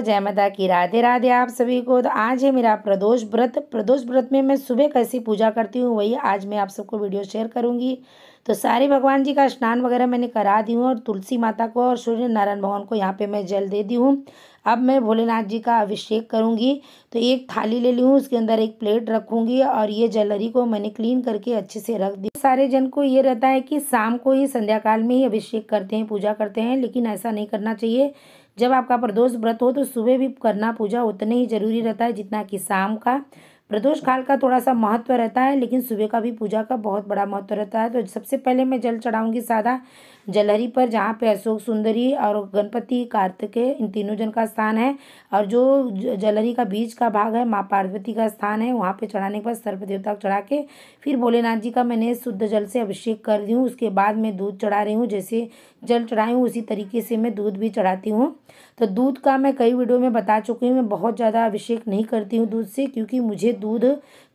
जय माता की, राधे राधे आप सभी को। तो आज है मेरा प्रदोष व्रत। प्रदोष व्रत में मैं सुबह कैसी पूजा करती हूँ वही आज मैं आप सबको वीडियो शेयर करूँगी। तो सारे भगवान जी का स्नान वगैरह मैंने करा दी हूँ और तुलसी माता को और सूर्य नारायण भगवान को यहाँ पे मैं जल दे दी हूँ। अब मैं भोलेनाथ जी का अभिषेक करूँगी। तो एक थाली ले ली हूँ, उसके अंदर एक प्लेट रखूँगी और ये जलरी को मैंने क्लीन करके अच्छे से रख दी। सारे जन को ये रहता है कि शाम को ही संध्या काल में ही अभिषेक करते हैं, पूजा करते हैं, लेकिन ऐसा नहीं करना चाहिए। जब आपका प्रदोष व्रत हो तो सुबह भी करना पूजा उतने ही जरूरी रहता है जितना कि शाम का। प्रदोष काल का थोड़ा सा महत्व रहता है, लेकिन सुबह का भी पूजा का बहुत बड़ा महत्व रहता है। तो सबसे पहले मैं जल चढ़ाऊंगी सादा जलहरी पर, जहाँ पे अशोक सुंदरी और गणपति कार्तिकेय इन तीनों जन का स्थान है। और जो जलहरी का बीच का भाग है माँ पार्वती का स्थान है, वहाँ पे चढ़ाने के बाद सर्प देवता को चढ़ा के फिर भोलेनाथ जी का मैंने शुद्ध जल से अभिषेक कर दी हूँ। उसके बाद मैं दूध चढ़ा रही हूँ, जैसे जल चढ़ाई हूँ उसी तरीके से मैं दूध भी चढ़ाती हूँ। तो दूध का मैं कई वीडियो में बता चुकी हूँ, मैं बहुत ज़्यादा अभिषेक नहीं करती हूँ दूध से, क्योंकि मुझे दूध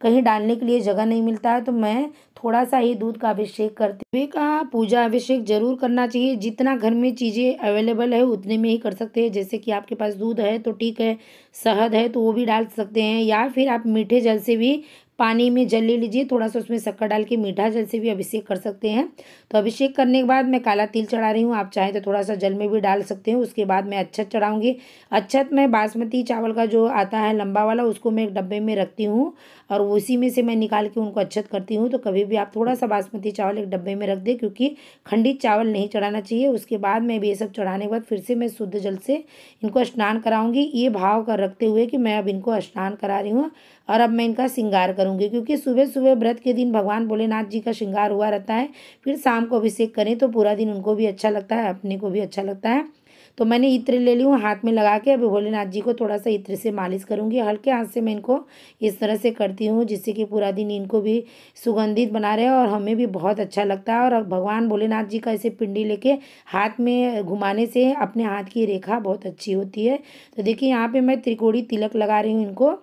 कहीं डालने के लिए जगह नहीं मिलता है। तो मैं थोड़ा सा ही दूध का अभिषेक करती हूँ। सुबह का पूजा अभिषेक जरूर करना चाहिए, जितना घर में चीज़ें अवेलेबल है उतने में ही कर सकते हैं। जैसे कि आपके पास दूध है तो ठीक है, शहद है तो वो भी डाल सकते हैं, या फिर आप मीठे जल से भी पानी में जल ले लीजिए, थोड़ा सा उसमें शक्कर डाल के मीठा जल से भी अभिषेक कर सकते हैं। तो अभिषेक करने के बाद मैं काला तिल चढ़ा रही हूँ, आप चाहें तो थोड़ा सा जल में भी डाल सकते हैं। उसके बाद मैं अक्षत चढ़ाऊंगी। अक्षत में बासमती चावल का जो आता है लंबा वाला, उसको मैं एक डब्बे में रखती हूँ और उसी में से मैं निकाल के उनको अक्षत करती हूँ। तो कभी भी आप थोड़ा सा बासमती चावल एक डब्बे में रख दें, क्योंकि खंडित चावल नहीं चढ़ाना चाहिए। उसके बाद मैं भी ये सब चढ़ाने के बाद फिर से मैं शुद्ध जल से इनको स्नान कराऊंगी, ये भाव कर रखते हुए कि मैं अब इनको स्नान करा रही हूँ। और अब मैं इनका श्रृंगार करूंगी, क्योंकि सुबह सुबह व्रत के दिन भगवान भोलेनाथ जी का श्रृंगार हुआ रहता है। फिर शाम को अभिषेक करें तो पूरा दिन उनको भी अच्छा लगता है, अपने को भी अच्छा लगता है। तो मैंने इत्र ले ली हूँ हाथ में लगा के, अभी भोलेनाथ जी को थोड़ा सा इत्र से मालिश करूँगी। हल्के हाथ से मैं इनको इस तरह से करती हूँ, जिससे कि पूरा दिन इनको भी सुगंधित बना रहे और हमें भी बहुत अच्छा लगता है। और भगवान भोलेनाथ जी का ऐसे पिंडी लेके हाथ में घुमाने से अपने हाथ की रेखा बहुत अच्छी होती है। तो देखिए यहाँ पे मैं त्रिकोणी तिलक लगा रही हूँ इनको।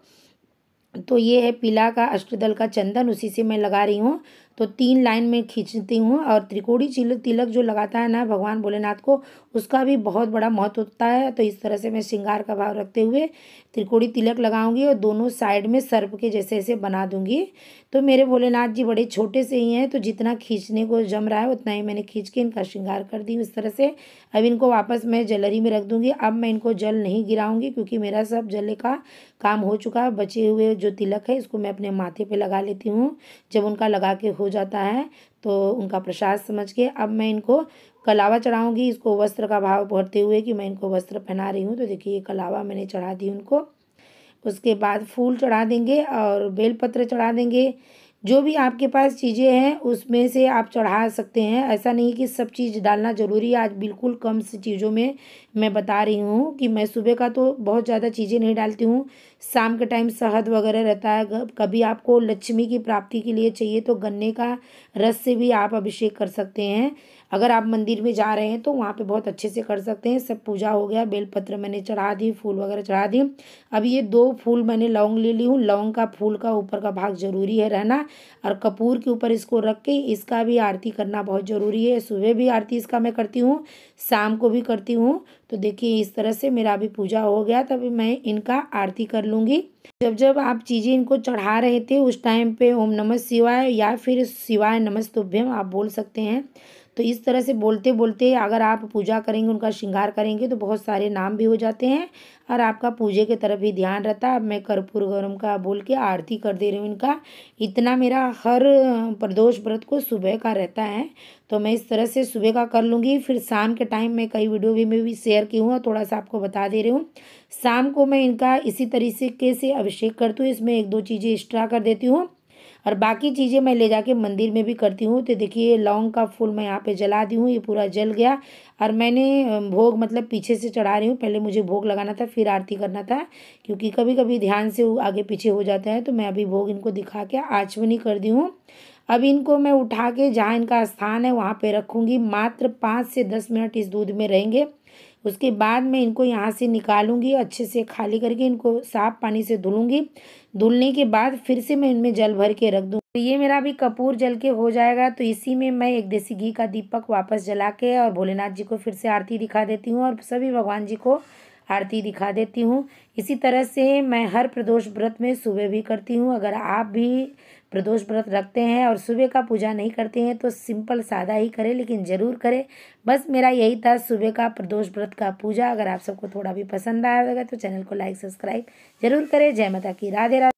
तो ये है पीला का अष्टदल का चंदन, उसी से मैं लगा रही हूँ। तो 3 लाइन में खींचती हूँ। और त्रिकोणी तिलक जो लगाता है ना भगवान भोलेनाथ को, उसका भी बहुत बड़ा महत्व होता है। तो इस तरह से मैं श्रृंगार का भाव रखते हुए त्रिकोणी तिलक लगाऊंगी और दोनों साइड में सर्प के जैसे ऐसे बना दूंगी। तो मेरे भोलेनाथ जी बड़े छोटे से ही हैं, तो जितना खींचने को जम रहा है उतना ही मैंने खींच के इनका श्रृंगार कर दी हूँ इस तरह से। अब इनको वापस मैं जलरी में रख दूंगी। अब मैं इनको जल नहीं गिराऊंगी, क्योंकि मेरा सब जल का काम हो चुका है। बचे हुए जो तिलक है इसको मैं अपने माथे पे लगा लेती हूँ। जब उनका लगा के हो जाता है तो उनका प्रसाद समझ के अब मैं इनको कलावा चढ़ाऊंगी, इसको वस्त्र का भाव भरते हुए कि मैं इनको वस्त्र पहना रही हूँ। तो देखिए ये कलावा मैंने चढ़ा दी उनको। उसके बाद फूल चढ़ा देंगे और बेलपत्र चढ़ा देंगे। जो भी आपके पास चीज़ें हैं उसमें से आप चढ़ा सकते हैं, ऐसा नहीं कि सब चीज़ डालना ज़रूरी है। आज बिल्कुल कम सी चीज़ों में मैं बता रही हूँ कि मैं सुबह का तो बहुत ज़्यादा चीज़ें नहीं डालती हूँ। शाम के टाइम शहद वगैरह रहता है, कभी आपको लक्ष्मी की प्राप्ति के लिए चाहिए तो गन्ने का रस से भी आप अभिषेक कर सकते हैं। अगर आप मंदिर में जा रहे हैं तो वहाँ पे बहुत अच्छे से कर सकते हैं। सब पूजा हो गया, बेलपत्र मैंने चढ़ा दी, फूल वगैरह चढ़ा दी। अब ये 2 फूल मैंने लौंग ले ली हूँ। लौंग का फूल का ऊपर का भाग जरूरी है रहना, और कपूर के ऊपर इसको रख के इसका भी आरती करना बहुत ज़रूरी है। सुबह भी आरती इसका मैं करती हूँ, शाम को भी करती हूँ। तो देखिए इस तरह से मेरा अभी पूजा हो गया, तभी मैं इनका आरती कर लूँगी। जब जब आप चीज़ें इनको चढ़ा रहे थे उस टाइम पे ओम नमः शिवाय या फिर शिवाय नमस्तुभ्यम आप बोल सकते हैं। तो इस तरह से बोलते बोलते अगर आप पूजा करेंगे, उनका श्रृंगार करेंगे, तो बहुत सारे नाम भी हो जाते हैं और आपका पूजे की तरफ ही ध्यान रहता है। अब मैं कर्पूर गौरम का बोल के आरती कर दे रही हूँ इनका। इतना मेरा हर प्रदोष व्रत को सुबह का रहता है, तो मैं इस तरह से सुबह का कर लूँगी। फिर शाम के टाइम में कई वीडियो भी मैं भी शेयर की हूँ और थोड़ा सा आपको बता दे रही हूँ। शाम को मैं इनका इसी तरीके से अभिषेक करती हूँ, इसमें 1-2 चीज़ें एक्स्ट्रा कर देती हूँ और बाकी चीज़ें मैं ले जाके मंदिर में भी करती हूँ। तो देखिए लौंग का फूल मैं यहाँ पे जला दी हूँ, ये पूरा जल गया। और मैंने भोग मतलब पीछे से चढ़ा रही हूँ, पहले मुझे भोग लगाना था फिर आरती करना था, क्योंकि कभी कभी ध्यान से आगे पीछे हो जाता है। तो मैं अभी भोग इनको दिखा के आचमनी कर दी हूँ। अब इनको मैं उठा के जहाँ इनका स्थान है वहाँ पे रखूँगी। मात्र 5 से 10 मिनट इस दूध में रहेंगे। उसके बाद मैं इनको यहाँ से निकालूंगी, अच्छे से खाली करके इनको साफ पानी से धुलूंगी। धुलने के बाद फिर से मैं इनमें जल भर के रख दूँ। तो ये मेरा भी कपूर जल के हो जाएगा। तो इसी में मैं एक देसी घी का दीपक वापस जला के और भोलेनाथ जी को फिर से आरती दिखा देती हूँ और सभी भगवान जी को आरती दिखा देती हूँ। इसी तरह से मैं हर प्रदोष व्रत में सुबह भी करती हूँ। अगर आप भी प्रदोष व्रत रखते हैं और सुबह का पूजा नहीं करते हैं तो सिंपल सादा ही करें, लेकिन ज़रूर करें। बस मेरा यही था सुबह का प्रदोष व्रत का पूजा। अगर आप सबको थोड़ा भी पसंद आया होगा तो चैनल को लाइक सब्सक्राइब जरूर करें। जय माता की, राधे राधे।